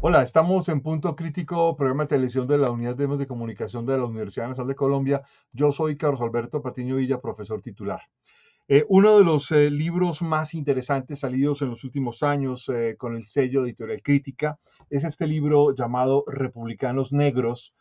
Hola, estamos en Punto Crítico, programa de televisión de la Unidad de Medios de Comunicación de la Universidad Nacional de Colombia. Yo soy Carlos Alberto Patiño Villa, profesor titular. Uno de los libros más interesantes salidos en los últimos años con el sello Editorial Crítica es este libro llamado Republicanos Negros,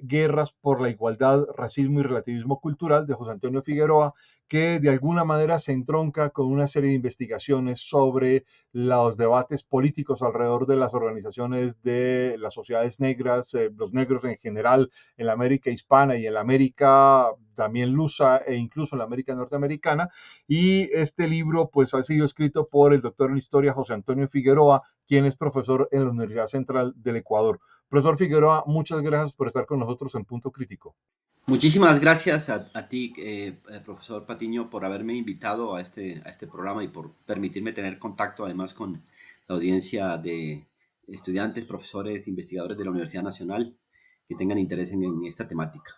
Guerras por la Igualdad, Racismo y Relativismo Cultural de José Antonio Figueroa, que de alguna manera se entronca con una serie de investigaciones sobre los debates políticos alrededor de las organizaciones de las sociedades negras, los negros en general en la América hispana y en la América también lusa e incluso en la América norteamericana. Y este libro pues ha sido escrito por el doctor en historia José Antonio Figueroa, quien es profesor en la Universidad Central del Ecuador. Profesor Figueroa, muchas gracias por estar con nosotros en Punto Crítico. Muchísimas gracias a ti, profesor Patiño, por haberme invitado a este programa y por permitirme tener contacto además con la audiencia de estudiantes, profesores, investigadores de la Universidad Nacional que tengan interés en esta temática.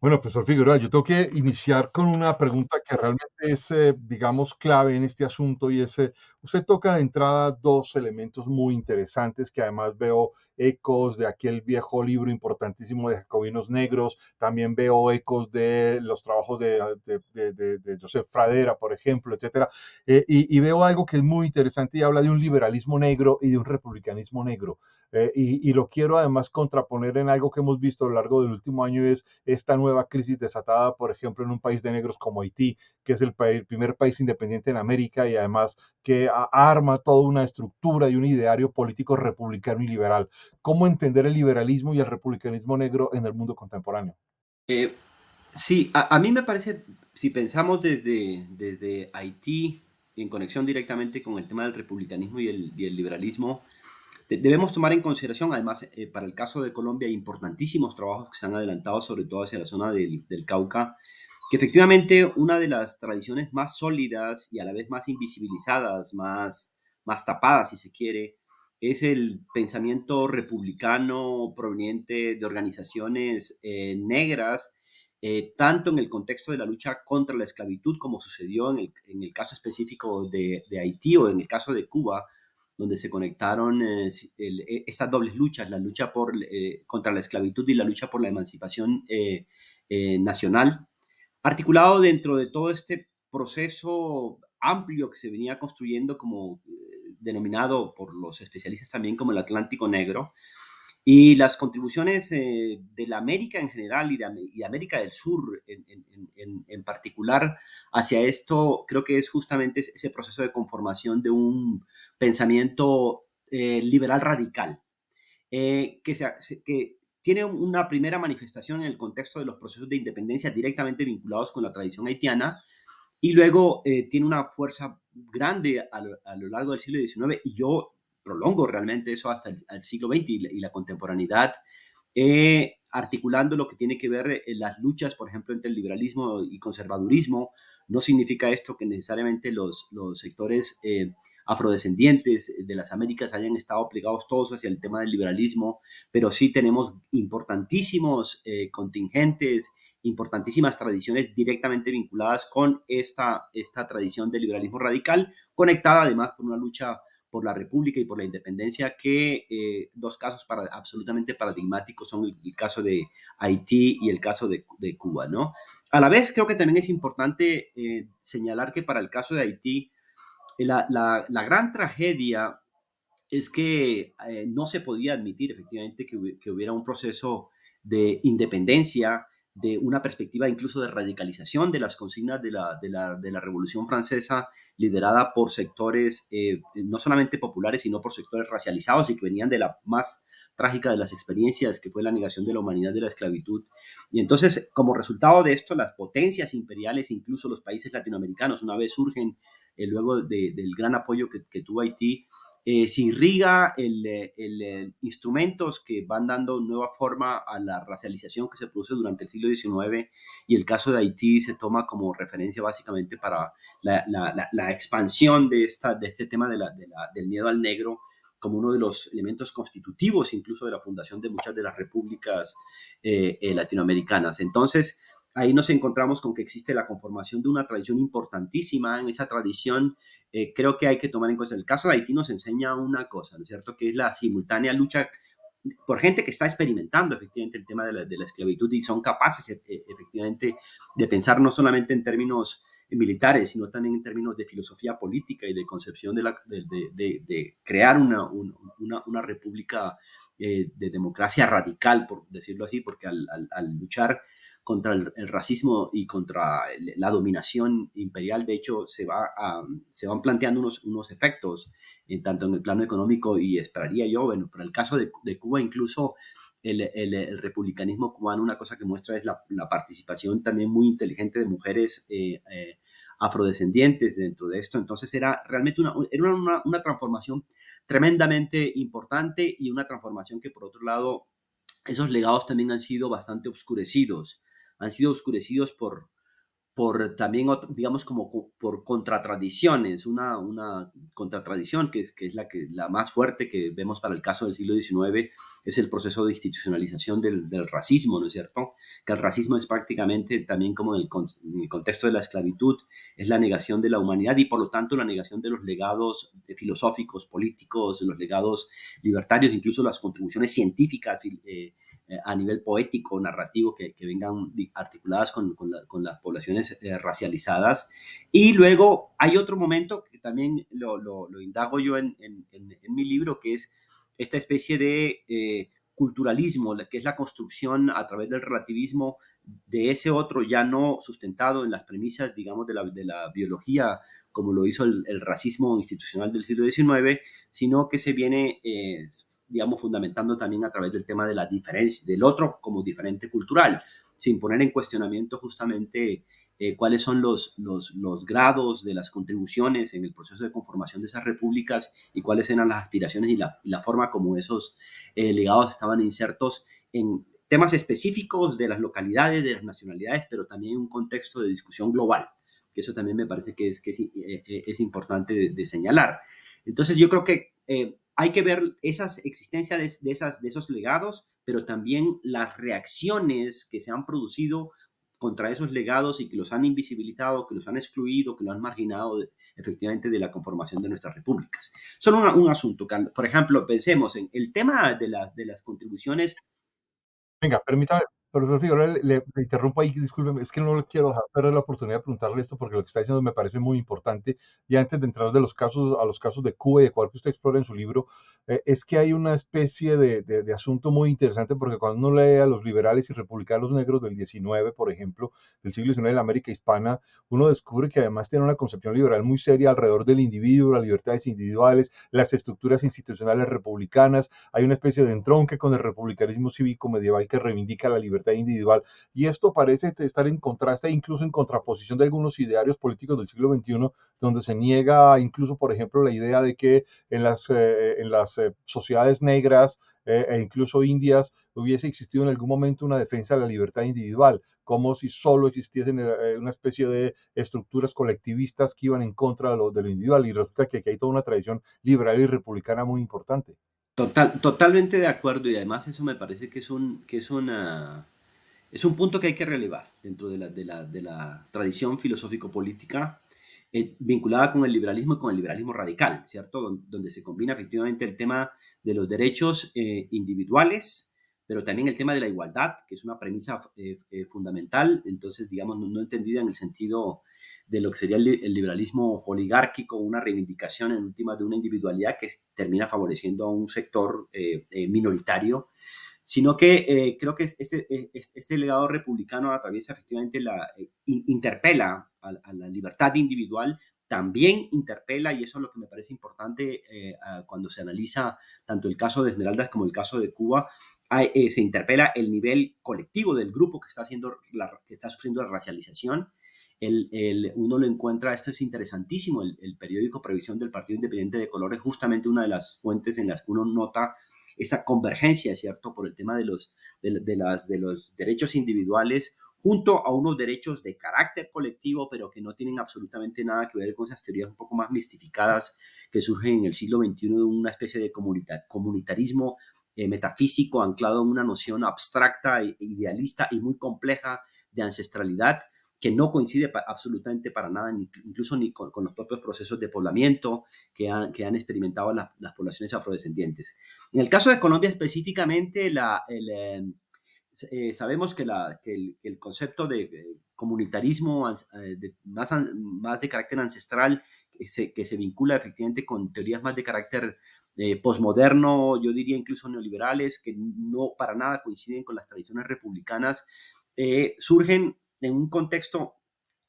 Bueno, profesor Figueroa, yo tengo que iniciar con una pregunta que realmente es, digamos, clave en este asunto y es, usted toca de entrada dos elementos muy interesantes que además veo ecos de aquel viejo libro importantísimo de Jacobinos Negros, también veo ecos de los trabajos de Joseph Fradera, por ejemplo, etcétera, y veo algo que es muy interesante y habla de un liberalismo negro y de un republicanismo negro. Y lo quiero además contraponer en algo que hemos visto a lo largo del último año, es esta nueva crisis desatada, por ejemplo, en un país de negros como Haití, que es el primer país independiente en América y además que arma toda una estructura y un ideario político republicano y liberal. ¿Cómo entender el liberalismo y el republicanismo negro en el mundo contemporáneo? Eh, sí, a mí me parece, si pensamos desde Haití, en conexión directamente con el tema del republicanismo y el liberalismo, debemos tomar en consideración, además, para el caso de Colombia, hay importantísimos trabajos que se han adelantado, sobre todo hacia la zona del Cauca, que efectivamente una de las tradiciones más sólidas y a la vez más invisibilizadas, más tapadas, si se quiere, es el pensamiento republicano proveniente de organizaciones negras, tanto en el contexto de la lucha contra la esclavitud, como sucedió en el caso específico de Haití o en el caso de Cuba, donde se conectaron estas dobles luchas, la lucha contra la esclavitud y la lucha por la emancipación nacional, articulado dentro de todo este proceso amplio que se venía construyendo como denominado por los especialistas también como el Atlántico Negro, y las contribuciones de la América en general y de América del Sur en particular hacia esto, creo que es justamente ese proceso de conformación de un pensamiento liberal radical, que tiene una primera manifestación en el contexto de los procesos de independencia directamente vinculados con la tradición haitiana, y luego tiene una fuerza grande a lo largo del siglo XIX, y yo prolongo realmente eso hasta el siglo XX y la contemporaneidad, articulando lo que tiene que ver las luchas, por ejemplo, entre el liberalismo y conservadurismo. No significa esto que necesariamente los sectores afrodescendientes de las Américas hayan estado plegados todos hacia el tema del liberalismo, pero sí tenemos importantísimos contingentes, importantísimas tradiciones directamente vinculadas con esta tradición del liberalismo radical, conectada además por una lucha por la República y por la independencia, que dos casos absolutamente paradigmáticos son el caso de Haití y el caso de Cuba, ¿no? A la vez, creo que también es importante señalar que para el caso de Haití, la gran tragedia es que no se podía admitir efectivamente que hubiera un proceso de independencia, de una perspectiva incluso de radicalización de las consignas de la Revolución Francesa, liderada por sectores no solamente populares, sino por sectores racializados y que venían de la más trágica de las experiencias, que fue la negación de la humanidad de la esclavitud. Y entonces, como resultado de esto, las potencias imperiales, incluso los países latinoamericanos, una vez surgen luego del gran apoyo que tuvo Haití, se irriga instrumentos que van dando nueva forma a la racialización que se produce durante el siglo XIX, y el caso de Haití se toma como referencia básicamente para la expansión de este tema del miedo al negro como uno de los elementos constitutivos incluso de la fundación de muchas de las repúblicas latinoamericanas. Entonces, ahí nos encontramos con que existe la conformación de una tradición importantísima. En esa tradición creo que hay que tomar en cuenta, el caso de Haití nos enseña una cosa, ¿no es cierto?, que es la simultánea lucha por gente que está experimentando efectivamente el tema de la esclavitud y son capaces efectivamente de pensar no solamente en términos militares, sino también en términos de filosofía política y de concepción de crear una república de democracia radical, por decirlo así, porque al luchar contra el racismo y contra la dominación imperial, de hecho, se van planteando unos efectos, tanto en el plano económico y esperaría yo, bueno, para el caso de Cuba, incluso el republicanismo cubano, una cosa que muestra es la participación también muy inteligente de mujeres afrodescendientes dentro de esto. Entonces era realmente una transformación tremendamente importante y una transformación que por otro lado esos legados también han sido bastante oscurecidos. Han sido oscurecidos por también, digamos, como por contratradiciones, una contratradición que es la más fuerte que vemos para el caso del siglo XIX, es el proceso de institucionalización del racismo, ¿no es cierto? Que el racismo es prácticamente también como en el contexto de la esclavitud, es la negación de la humanidad y por lo tanto la negación de los legados filosóficos, políticos, los legados libertarios, incluso las contribuciones científicas a nivel poético, narrativo, que vengan articuladas con las poblaciones racializadas. Y luego hay otro momento que también lo indago yo en mi libro, que es esta especie de culturalismo, que es la construcción a través del relativismo de ese otro ya no sustentado en las premisas, digamos, de la biología, como lo hizo el racismo institucional del siglo XIX, sino que se viene, digamos, fundamentando también a través del tema de la diferencia, del otro como diferente cultural, sin poner en cuestionamiento justamente cuáles son los grados de las contribuciones en el proceso de conformación de esas repúblicas y cuáles eran las aspiraciones y la forma como esos legados estaban insertos en temas específicos de las localidades, de las nacionalidades, pero también en un contexto de discusión global, que eso también me parece que es importante de señalar. Entonces yo creo que hay que ver esas existencias de esos legados, pero también las reacciones que se han producido contra esos legados y que los han invisibilizado, que los han excluido, que los han marginado efectivamente de la conformación de nuestras repúblicas. Son un asunto, por ejemplo, pensemos en el tema de las contribuciones. Venga, permítame, profesor Figueroa, le interrumpo ahí, discúlpeme, es que no le quiero dejar perder la oportunidad de preguntarle esto porque lo que está diciendo me parece muy importante. Y antes de entrar de los casos, a los casos de Cuba y de Ecuador que usted explora en su libro, es que hay una especie de asunto muy interesante porque cuando uno lee a los liberales y republicanos negros del 19, por ejemplo, del siglo XIX de la América hispana, uno descubre que además tiene una concepción liberal muy seria alrededor del individuo, las libertades individuales, las estructuras institucionales republicanas. Hay una especie de entronque con el republicanismo cívico medieval que reivindica la libertad individual. Y esto parece estar en contraste, incluso en contraposición de algunos idearios políticos del siglo XXI, donde se niega incluso, por ejemplo, la idea de que en las sociedades negras e incluso indias hubiese existido en algún momento una defensa de la libertad individual, como si solo existiesen una especie de estructuras colectivistas que iban en contra de lo individual. Y resulta que aquí hay toda una tradición liberal y republicana muy importante. Totalmente de acuerdo y además eso me parece es un punto que hay que relevar dentro de la tradición filosófico-política vinculada con el liberalismo y con el liberalismo radical, ¿cierto? Donde se combina efectivamente el tema de los derechos individuales, pero también el tema de la igualdad, que es una premisa fundamental, entonces, digamos, no entendida en el sentido de lo que sería el liberalismo oligárquico, una reivindicación en última de una individualidad que termina favoreciendo a un sector minoritario, sino que creo que este legado republicano atraviesa efectivamente interpela a la libertad individual, también interpela, y eso es lo que me parece importante cuando se analiza tanto el caso de Esmeraldas como el caso de Cuba, se interpela el nivel colectivo del grupo que está sufriendo la racialización. Uno lo encuentra, esto es interesantísimo, el periódico Previsión del Partido Independiente de Colores, justamente una de las fuentes en las que uno nota esa convergencia, ¿cierto?, por el tema de los derechos individuales junto a unos derechos de carácter colectivo, pero que no tienen absolutamente nada que ver con esas teorías un poco más mistificadas que surgen en el siglo XXI de una especie de comunitarismo metafísico anclado en una noción abstracta, idealista y muy compleja de ancestralidad que no coincide absolutamente para nada, incluso ni con los propios procesos de poblamiento que han experimentado las poblaciones afrodescendientes. En el caso de Colombia específicamente, sabemos que el concepto de comunitarismo más de carácter ancestral, que se vincula efectivamente con teorías más de carácter posmoderno, yo diría incluso neoliberales, que no para nada coinciden con las tradiciones republicanas, surgen en un contexto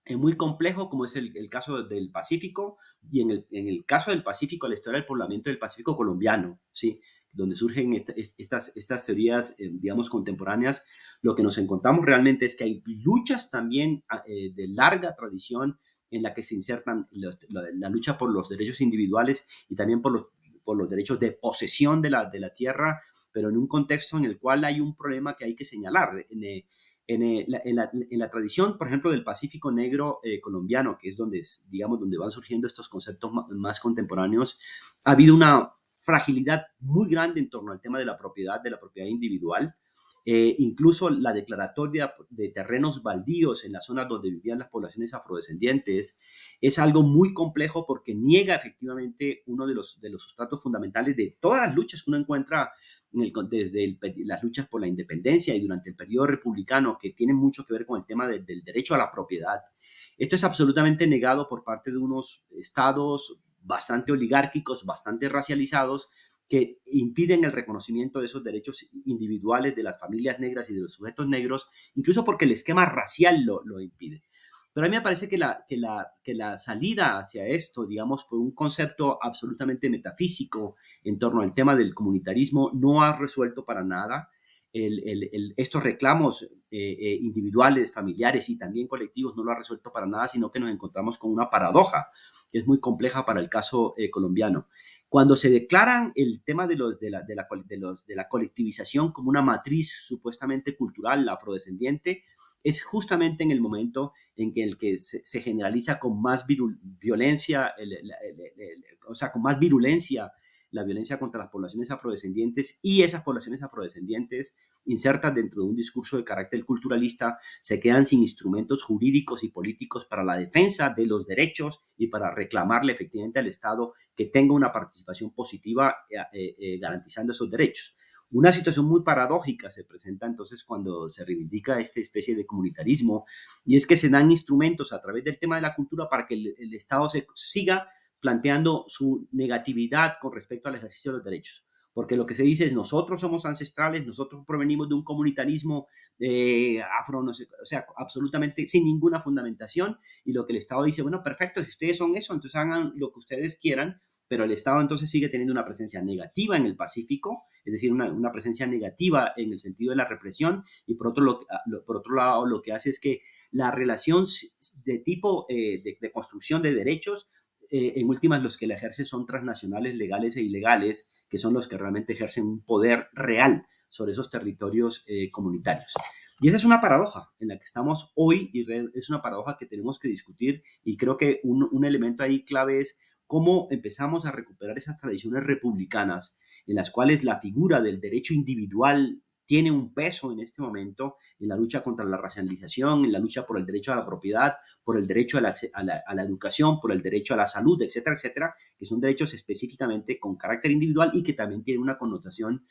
muy complejo, como es el caso del Pacífico, y en el caso del Pacífico, la historia del poblamiento del Pacífico colombiano, ¿sí? Donde surgen estas teorías, digamos, contemporáneas. Lo que nos encontramos realmente es que hay luchas también de larga tradición en la que se insertan la lucha por los derechos individuales y también por los derechos de posesión de la tierra, pero en un contexto en el cual hay un problema que hay que señalar. En la tradición, por ejemplo, del Pacífico Negro colombiano, que es donde, digamos, donde van surgiendo estos conceptos más contemporáneos, ha habido una fragilidad muy grande en torno al tema de la propiedad individual. Incluso la declaratoria de terrenos baldíos en las zonas donde vivían las poblaciones afrodescendientes es algo muy complejo porque niega efectivamente uno de los sustratos fundamentales de todas las luchas que uno encuentra desde las luchas por la independencia y durante el periodo republicano, que tienen mucho que ver con el tema del derecho a la propiedad. Esto es absolutamente negado por parte de unos estados bastante oligárquicos, bastante racializados, que impiden el reconocimiento de esos derechos individuales de las familias negras y de los sujetos negros, incluso porque el esquema racial lo impide. Pero a mí me parece que la salida hacia esto, digamos, por un concepto absolutamente metafísico en torno al tema del comunitarismo, no ha resuelto para nada estos reclamos individuales, familiares y también colectivos, no lo ha resuelto para nada, sino que nos encontramos con una paradoja que es muy compleja para el caso colombiano. Cuando se declaran el tema de la colectivización como una matriz supuestamente cultural afrodescendiente, es justamente en el momento en que se generaliza con más violencia, o sea, con más virulencia la violencia contra las poblaciones afrodescendientes, y esas poblaciones afrodescendientes insertas dentro de un discurso de carácter culturalista se quedan sin instrumentos jurídicos y políticos para la defensa de los derechos y para reclamarle efectivamente al Estado que tenga una participación positiva garantizando esos derechos. Una situación muy paradójica se presenta entonces cuando se reivindica esta especie de comunitarismo, y es que se dan instrumentos a través del tema de la cultura para que el Estado siga planteando su negatividad con respecto al ejercicio de los derechos. Porque lo que se dice es, nosotros somos ancestrales, nosotros provenimos de un comunitarismo afro, no sé, o sea, absolutamente sin ninguna fundamentación, y lo que el Estado dice, bueno, perfecto, si ustedes son eso, entonces hagan lo que ustedes quieran, pero el Estado entonces sigue teniendo una presencia negativa en el Pacífico, es decir, una presencia negativa en el sentido de la represión, y por otro lado lo que hace es que la relación de tipo de construcción de derechos, en últimas los que la ejercen son transnacionales legales e ilegales, que son los que realmente ejercen un poder real sobre esos territorios comunitarios. Y esa es una paradoja en la que estamos hoy, y es una paradoja que tenemos que discutir, y creo que un elemento ahí clave es cómo empezamos a recuperar esas tradiciones republicanas en las cuales la figura del derecho individual tiene un peso en este momento en la lucha contra la racialización, en la lucha por el derecho a la propiedad, por el derecho a la educación, por el derecho a la salud, etcétera, etcétera, que son derechos específicamente con carácter individual y que también tienen una connotación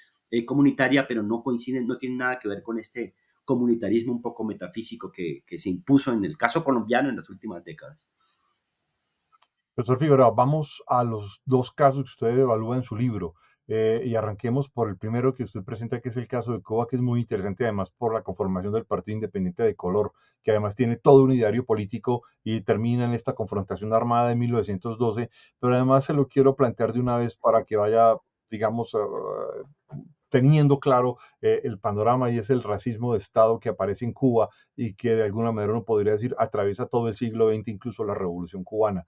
comunitaria, pero no coinciden, no tienen nada que ver con este comunitarismo un poco metafísico que se impuso en el caso colombiano en las últimas décadas. Profesor Figueroa, vamos a los dos casos que usted evalúa en su libro, y arranquemos por el primero que usted presenta, que es el caso de Cuba, que es muy interesante además por la conformación del Partido Independiente de Color, que además tiene todo un ideario político y termina en esta confrontación armada de 1912, pero además se lo quiero plantear de una vez para que vaya, digamos, teniendo claro el panorama, y es el racismo de Estado que aparece en Cuba y que de alguna manera uno podría decir atraviesa todo el siglo XX, incluso la Revolución Cubana.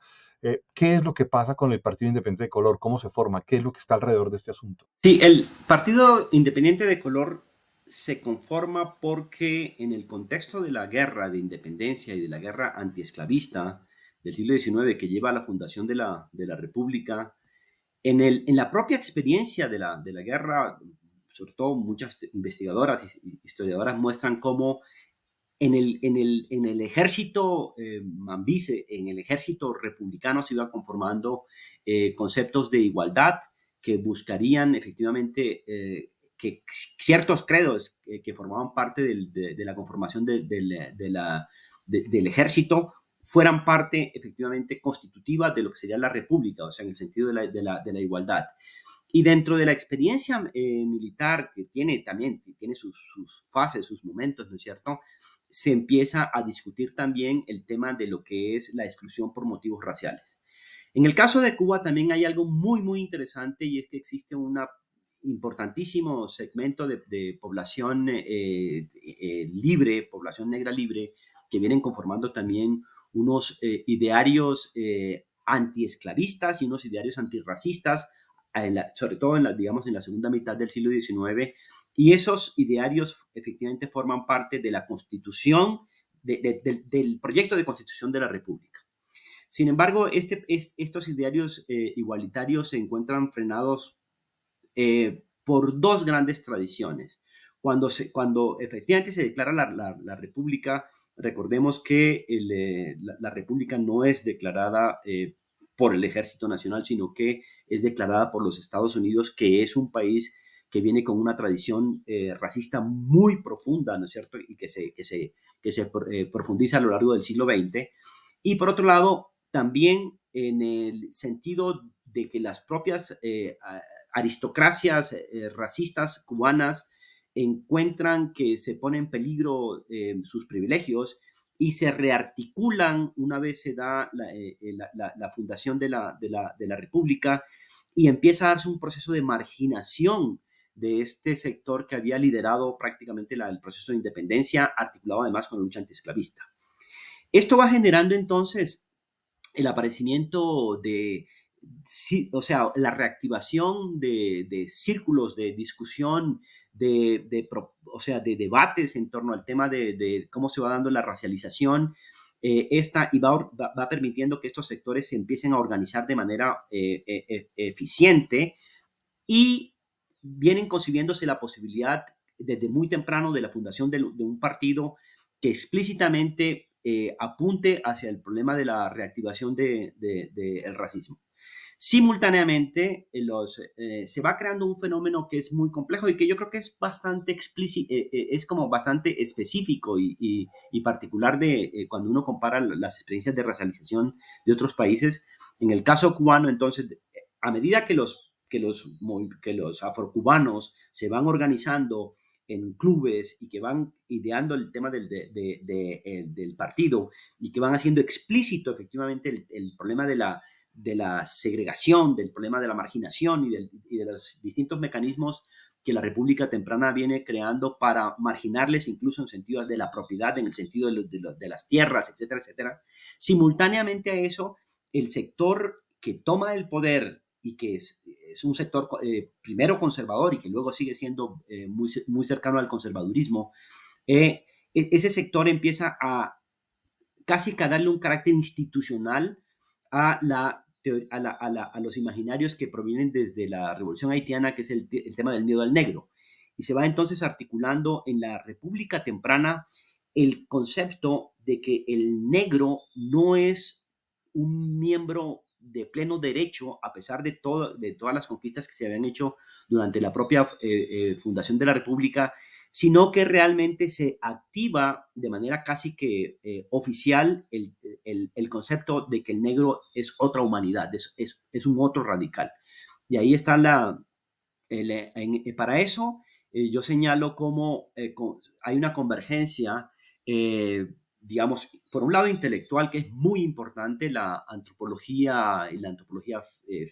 ¿Qué es lo que pasa con el Partido Independiente de Color? ¿Cómo se forma? ¿Qué es lo que está alrededor de este asunto? Sí, el Partido Independiente de Color se conforma porque en el contexto de la guerra de independencia y de la guerra antiesclavista del siglo XIX que lleva a la fundación de la República, en la propia experiencia de la guerra, sobre todo muchas investigadoras y historiadoras muestran cómo En el ejército Mambise, en el ejército republicano se iba conformando conceptos de igualdad que buscarían efectivamente que ciertos credos que formaban parte de la conformación del ejército fueran parte efectivamente constitutiva de lo que sería la república, o sea, en el sentido de la igualdad. Y dentro de la experiencia militar, que tiene sus fases, sus momentos, ¿no es cierto? Se empieza a discutir también el tema de lo que es la exclusión por motivos raciales. En el caso de Cuba también hay algo muy, muy interesante, y es que existe un importantísimo segmento de población libre, población negra libre, que vienen conformando también unos idearios antiesclavistas y unos idearios antirracistas, sobre todo digamos, en la segunda mitad del siglo XIX, y esos idearios efectivamente forman parte de la constitución, del proyecto de constitución de la República. Sin embargo, estos idearios igualitarios se encuentran frenados por dos grandes tradiciones. Cuando efectivamente se declara la República, recordemos que la República no es declarada por el Ejército Nacional, sino que es declarada por los Estados Unidos, que es un país que viene con una tradición racista muy profunda, ¿no es cierto? Y que se profundiza a lo largo del siglo XX. Y por otro lado, también en el sentido de que las propias aristocracias racistas cubanas encuentran que se pone en peligro sus privilegios y se rearticulan una vez se da la fundación de la República, y empieza a darse un proceso de marginación de este sector que había liderado prácticamente el proceso de independencia, articulado además con la lucha antiesclavista. Esto va generando entonces el aparecimiento sí, o sea, la reactivación de círculos de discusión, o sea, de debates en torno al tema de cómo se va dando la racialización, y va permitiendo que estos sectores se empiecen a organizar de manera eficiente, y vienen concibiéndose la posibilidad desde muy temprano de la fundación de un partido que explícitamente apunte hacia el problema de la reactivación del racismo. Simultáneamente, se va creando un fenómeno que es muy complejo y que yo creo que es bastante explícito, es como bastante específico y particular de cuando uno compara las experiencias de racialización de otros países. En el caso cubano, entonces, a medida que los afrocubanos se van organizando en clubes y que van ideando el tema del partido, y que van haciendo explícito efectivamente el problema de la segregación, del problema de la marginación y de los distintos mecanismos que la República Temprana viene creando para marginarles, incluso en sentido de la propiedad, en el sentido de las tierras, etcétera, etcétera. Simultáneamente a eso, el sector que toma el poder y que es un sector primero conservador y que luego sigue siendo muy cercano al conservadurismo, ese sector empieza a casi que darle un carácter institucional a, a los imaginarios que provienen desde la Revolución Haitiana, que es el tema del miedo al negro. Y se va entonces articulando en la República Temprana el concepto de que el negro no es un miembro de pleno derecho, a pesar de todas las conquistas que se habían hecho durante la propia fundación de la República, sino que realmente se activa de manera casi que oficial el concepto de que el negro es otra humanidad, es un otro radical. Y ahí está para eso yo señalo cómo hay una convergencia, digamos, por un lado intelectual, que es muy importante, la antropología y la antropología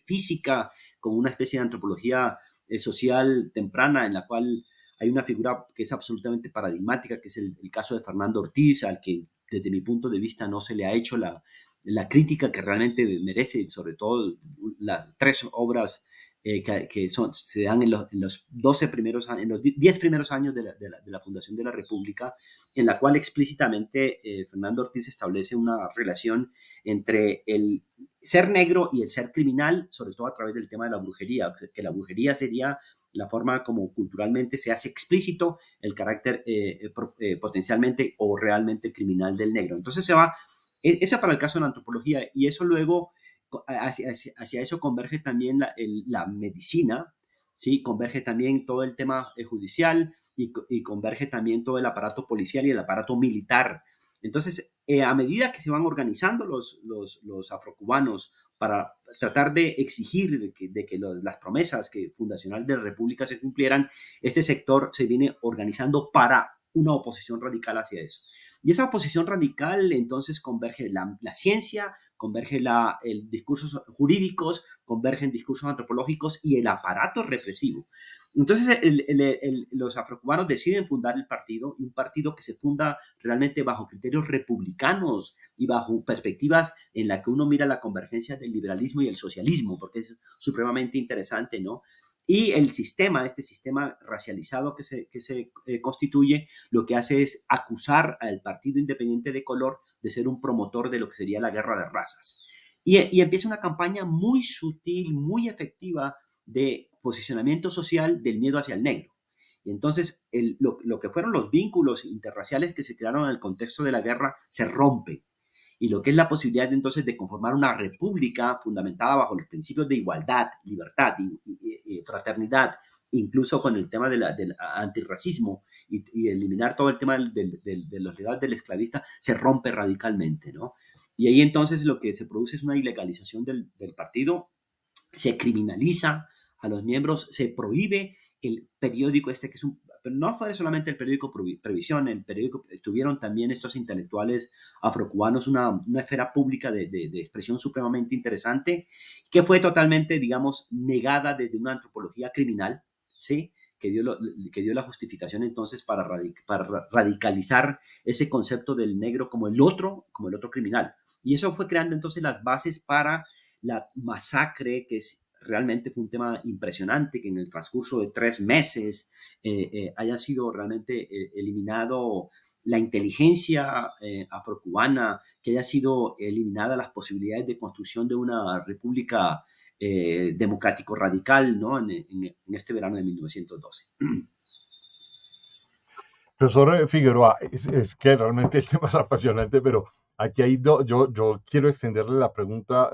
física, con una especie de antropología social temprana, en la cual hay una figura que es absolutamente paradigmática, que es el caso de Fernando Ortiz, al que desde mi punto de vista no se le ha hecho la crítica que realmente merece, sobre todo las tres obras se dan en los 12 primeros años, en los 10 primeros años de la fundación de la República, en la cual explícitamente Fernando Ortiz establece una relación entre el ser negro y el ser criminal, sobre todo a través del tema de la brujería, que la brujería sería la forma como culturalmente se hace explícito el carácter potencialmente o realmente criminal del negro. Entonces se va, eso para el caso de la antropología, y eso luego, hacia eso converge también la medicina, ¿sí? Converge también todo el tema judicial y converge también todo el aparato policial y el aparato militar. Entonces, a medida que se van organizando los afrocubanos para tratar de exigir de que las promesas fundacionales de la República se cumplieran, este sector se viene organizando para una oposición radical hacia eso. Y esa oposición radical entonces converge la ciencia, converge el discursos jurídicos, convergen discursos antropológicos y el aparato represivo. Entonces los afrocubanos deciden fundar el partido, y un partido que se funda realmente bajo criterios republicanos y bajo perspectivas en la que uno mira la convergencia del liberalismo y el socialismo, porque es supremamente interesante, ¿no? Y este sistema racializado que se constituye, lo que hace es acusar al Partido Independiente de Color de ser un promotor de lo que sería la guerra de razas. Y empieza una campaña muy sutil, muy efectiva de posicionamiento social del miedo hacia el negro. Y entonces lo que fueron los vínculos interraciales que se crearon en el contexto de la guerra se rompen. Y lo que es la posibilidad entonces de conformar una república fundamentada bajo los principios de igualdad, libertad y fraternidad, incluso con el tema del antirracismo y eliminar todo el tema de los legados del esclavista, se rompe radicalmente, ¿no? Y ahí entonces lo que se produce es una ilegalización del partido, se criminaliza a los miembros, se prohíbe el periódico que es pero no fue solamente el periódico Previsión, el periódico, tuvieron también estos intelectuales afrocubanos una esfera pública de expresión supremamente interesante, que fue totalmente, digamos, negada desde una antropología criminal, ¿sí? Que dio la justificación entonces para radicalizar ese concepto del negro como el otro criminal. Y eso fue creando entonces las bases para la masacre, que realmente fue un tema impresionante, que en el transcurso de 3 meses haya sido realmente eliminado la inteligencia afrocubana, que haya sido eliminada las posibilidades de construcción de una república democrático radical, ¿no? En este verano de 1912. Profesor Figueroa, es que realmente el tema es apasionante, pero aquí yo quiero extenderle la pregunta.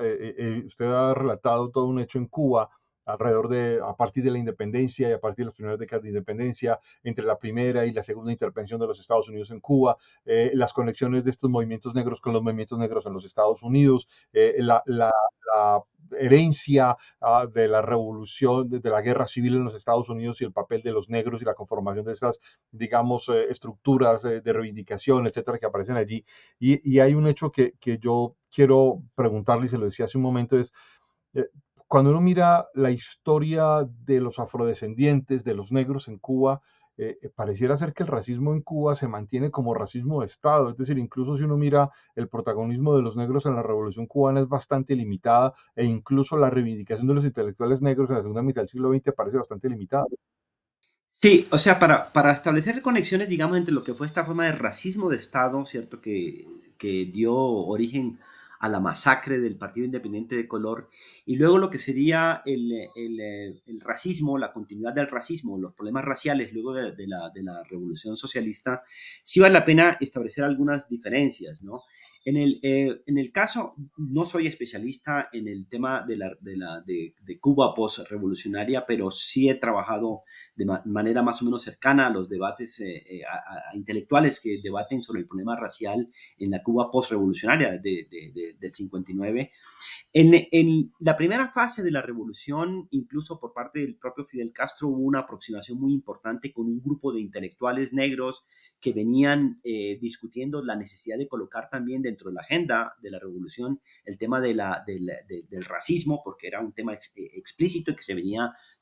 Usted ha relatado todo un hecho en Cuba a partir de la independencia y a partir de las primeras décadas de independencia, entre la primera y la segunda intervención de los Estados Unidos en Cuba, las conexiones de estos movimientos negros con los movimientos negros en los Estados Unidos, la herencia de la revolución, de la guerra civil en los Estados Unidos y el papel de los negros y la conformación de estas, digamos, estructuras de reivindicación, etcétera, que aparecen allí. Y hay un hecho que yo quiero preguntarle, y se lo decía hace un momento, es eh, cuando uno mira la historia de los afrodescendientes, de los negros en Cuba, pareciera ser que el racismo en Cuba se mantiene como racismo de Estado. Es decir, incluso si uno mira el protagonismo de los negros en la Revolución cubana es bastante limitada, e incluso la reivindicación de los intelectuales negros en la segunda mitad del siglo XX parece bastante limitada. Sí, o sea, para establecer conexiones, digamos, entre lo que fue esta forma de racismo de Estado, ¿cierto? Que dio origen a la masacre del Partido Independiente de Color, y luego lo que sería el racismo, la continuidad del racismo, los problemas raciales luego de la Revolución Socialista, sí vale la pena establecer algunas diferencias, ¿no? En el caso, no soy especialista en el tema de Cuba post-revolucionaria, pero sí he trabajado de manera más o menos cercana a los debates a intelectuales que debaten sobre el problema racial en la Cuba postrevolucionaria del 59. En la primera fase de la revolución, incluso por parte del propio Fidel Castro, hubo una aproximación muy importante con un grupo de intelectuales negros que venían discutiendo la necesidad de colocar también dentro de la agenda de la revolución el tema del racismo, porque era un tema explícito y que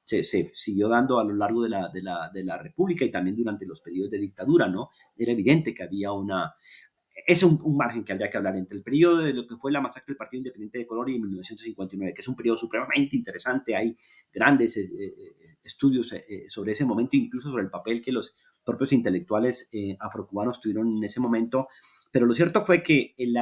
se siguió dando a lo largo de la República y también durante los periodos de dictadura, ¿no? Era evidente que había es un margen que habría que hablar entre el periodo de lo que fue la masacre del Partido Independiente de Color y 1959, que es un periodo supremamente interesante. Hay grandes estudios sobre ese momento, incluso sobre el papel que los propios intelectuales afrocubanos tuvieron en ese momento. Pero lo cierto fue que el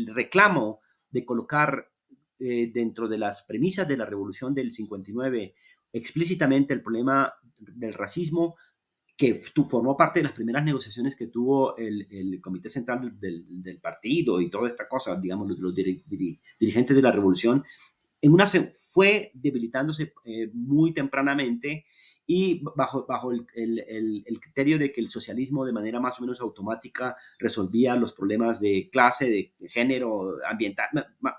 reclamo de colocar dentro de las premisas de la revolución del 59 explícitamente el problema del racismo, que formó parte de las primeras negociaciones que tuvo el Comité Central del partido y toda esta cosa, digamos, los dirigentes de la revolución, fue debilitándose muy tempranamente y bajo el criterio de que el socialismo de manera más o menos automática resolvía los problemas de clase, de género, ambiental,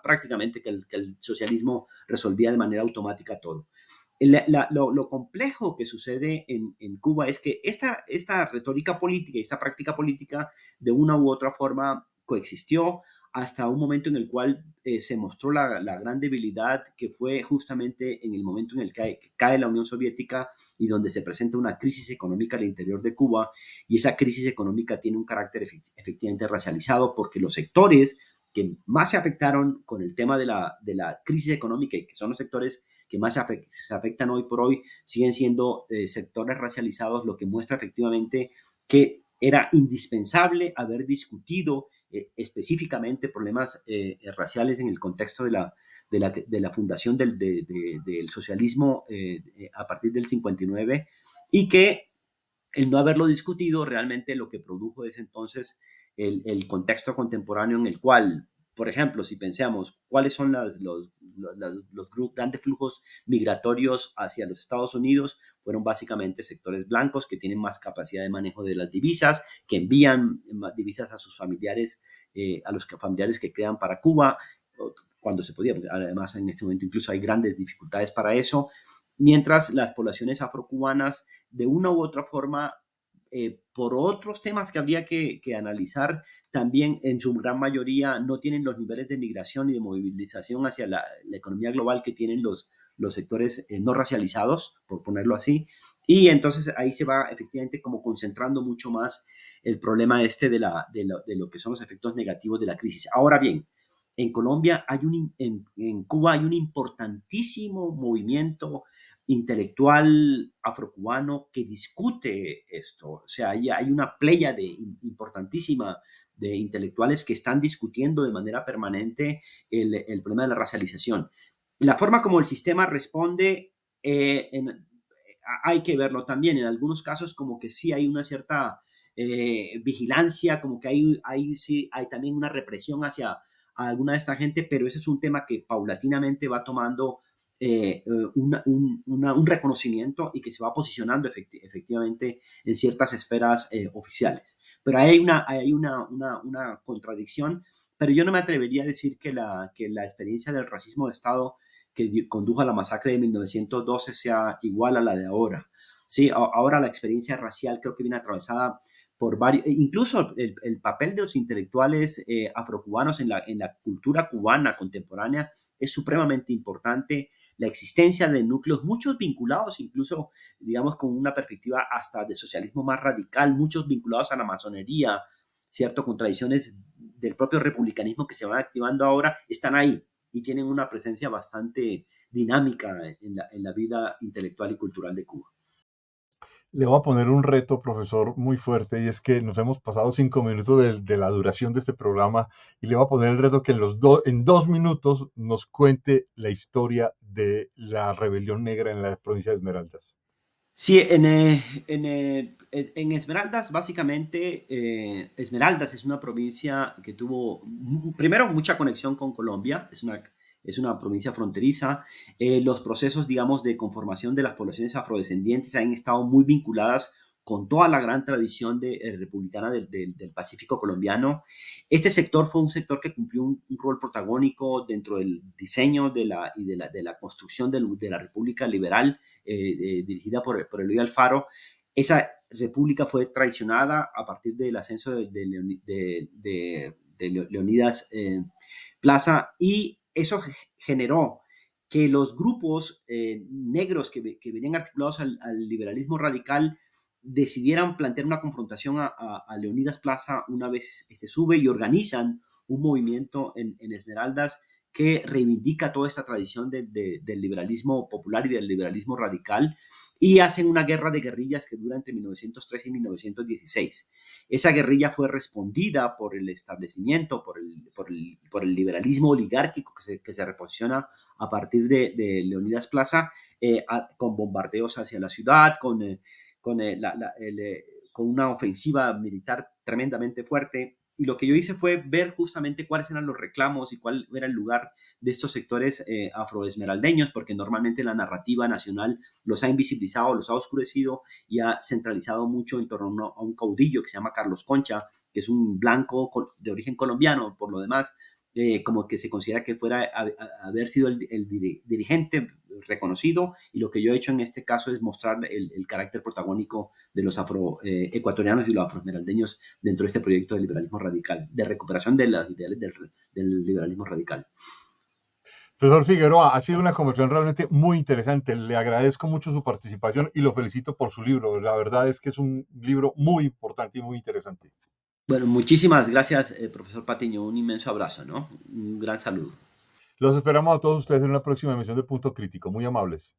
prácticamente que el socialismo resolvía de manera automática todo. Lo complejo que sucede en Cuba es que esta retórica política y esta práctica política de una u otra forma coexistió hasta un momento en el cual se mostró la gran debilidad, que fue justamente en el momento en el que cae la Unión Soviética y donde se presenta una crisis económica al interior de Cuba, y esa crisis económica tiene un carácter efectivamente racializado, porque los sectores que más se afectaron con el tema de la crisis económica, y que son los sectores que más se afectan hoy por hoy, siguen siendo sectores racializados, lo que muestra efectivamente que era indispensable haber discutido específicamente problemas raciales en el contexto de la fundación del socialismo a partir del 59, y que el no haberlo discutido realmente lo que produjo es entonces el contexto contemporáneo en el cual, por ejemplo, si pensamos cuáles son los grandes flujos migratorios hacia los Estados Unidos, fueron básicamente sectores blancos que tienen más capacidad de manejo de las divisas, que envían divisas a sus familiares, a los familiares que quedan para Cuba, cuando se podía. Además, en este momento incluso hay grandes dificultades para eso, mientras las poblaciones afrocubanas, de una u otra forma, por otros temas que habría que analizar, también en su gran mayoría no tienen los niveles de migración y de movilización hacia la economía global que tienen los sectores no racializados, por ponerlo así, y entonces ahí se va efectivamente como concentrando mucho más el problema de lo que son los efectos negativos de la crisis. Ahora bien, en Colombia en Cuba hay un importantísimo movimiento intelectual afrocubano que discute esto. O sea, hay una playa importantísima de intelectuales que están discutiendo de manera permanente el problema de la racialización. La forma como el sistema responde, hay que verlo también. En algunos casos como que sí hay una cierta vigilancia, como que sí, hay también una represión hacia a alguna de esta gente, pero ese es un tema que paulatinamente va tomando un reconocimiento y que se va posicionando efectivamente en ciertas esferas oficiales. Pero hay una contradicción, pero yo no me atrevería a decir que la experiencia del racismo de Estado que condujo a la masacre de 1912 sea igual a la de ahora. Sí, ahora la experiencia racial creo que viene atravesada por varios, incluso el papel de los intelectuales afrocubanos en la cultura cubana contemporánea es supremamente importante. La existencia de núcleos, muchos vinculados incluso, digamos, con una perspectiva hasta de socialismo más radical, muchos vinculados a la masonería, ¿cierto? Con tradiciones del propio republicanismo que se van activando ahora, están ahí y tienen una presencia bastante dinámica en la vida intelectual y cultural de Cuba. Le voy a poner un reto, profesor, muy fuerte, y es que nos hemos pasado 5 minutos de la duración de este programa, y le voy a poner el reto que en 2 minutos nos cuente la historia de la rebelión negra en la provincia de Esmeraldas. Sí, en Esmeraldas, básicamente, Esmeraldas es una provincia que tuvo, primero, mucha conexión con Colombia, es una provincia fronteriza. Los procesos, digamos, de conformación de las poblaciones afrodescendientes han estado muy vinculadas con toda la gran tradición republicana del Pacífico colombiano. Este sector fue un sector que cumplió un rol protagónico dentro del diseño de la construcción de la República Liberal dirigida por Eloy Alfaro. Esa república fue traicionada a partir del ascenso de Leonidas Plaza, y eso generó que los grupos negros que venían articulados al liberalismo radical decidieran plantear una confrontación a Leonidas Plaza una vez sube, y organizan un movimiento en Esmeraldas que reivindica toda esta tradición del liberalismo popular y del liberalismo radical, y hacen una guerra de guerrillas que dura entre 1913 y 1916. Esa guerrilla fue respondida por el establecimiento, por el liberalismo oligárquico que se reposiciona a partir de Leonidas Plaza, con bombardeos hacia la ciudad, con una ofensiva militar tremendamente fuerte. Y lo que yo hice fue ver justamente cuáles eran los reclamos y cuál era el lugar de estos sectores afroesmeraldeños, porque normalmente la narrativa nacional los ha invisibilizado, los ha oscurecido y ha centralizado mucho en torno a un caudillo que se llama Carlos Concha, que es un blanco de origen colombiano, por lo demás, como que se considera que fuera haber sido el dirigente reconocido, y lo que yo he hecho en este caso es mostrar el carácter protagónico de los afroecuatorianos y los afroesmeraldeños dentro de este proyecto de liberalismo radical, de recuperación de los ideales del liberalismo radical. Profesor Figueroa, ha sido una conversación realmente muy interesante. Le agradezco mucho su participación y lo felicito por su libro. La verdad es que es un libro muy importante y muy interesante. Bueno, muchísimas gracias, profesor Patiño. Un inmenso abrazo, ¿no? Un gran saludo. Los esperamos a todos ustedes en una próxima emisión de Punto Crítico. Muy amables.